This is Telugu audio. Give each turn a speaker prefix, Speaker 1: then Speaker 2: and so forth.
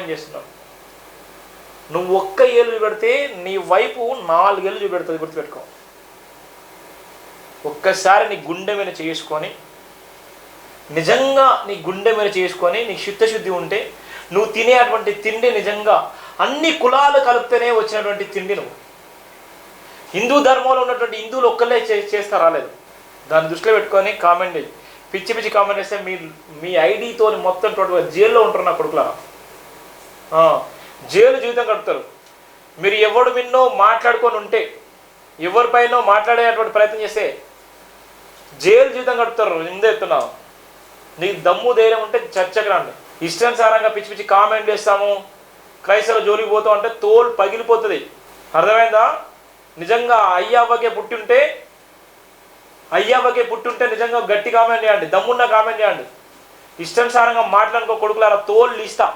Speaker 1: కామెంట్ చేస్తున్నావు. నువ్వు ఒక్క ఏళ్ళు చూపెడితే నీ వైపు 4 ఏళ్ళు చూపెడుతుంది, గుర్తుపెట్టుకో. ఒక్కసారి నీ గుండె మీద చేసుకొని, నిజంగా నీ గుండె మీద చేసుకొని నీకు చిత్తశుద్ధి ఉంటే నువ్వు తినేటువంటి తిండి నిజంగా అన్ని కులాలు కలిపితేనే వచ్చినటువంటి తిండి. నువ్వు హిందూ ధర్మంలో ఉన్నటువంటి హిందువులు ఒక్కళ్ళే చేస్తా రాలేదు. దాన్ని దృష్టిలో పెట్టుకొని కామెంట్ పిచ్చి పిచ్చి కామెంట్ చేస్తే మీ ఐడితో మొత్తం టోటల్గా జైల్లో ఉంటారు నా కొడుకులా. జైలు జీవితం గడుపుతారు. మీరు ఎవడు విన్నో మాట్లాడుకొని ఉంటే, ఎవరిపైనో మాట్లాడేటువంటి ప్రయత్నం చేస్తే జైలు జీవితం గడుపుతారు. ముందే చెప్తున్నావు. నీకు దమ్ము ధైర్యం ఉంటే చర్చకు రండి. ఇష్టానుసారంగా పిచ్చి పిచ్చి కామెంట్ చేస్తాము, క్రైస్తవ జోలికి పోతాం అంటే తోలు పగిలిపోతుంది. అర్థమైందా? నిజంగా అయ్యవ్వకే పుట్టుంటే నిజంగా గట్టి కామెంట్ చేయండి, దమ్మున్న కామెంట్ చేయండి. ఇష్టానుసారంగా మాట్లాడుకో కొడుకులారా, తోలు ఇస్తా.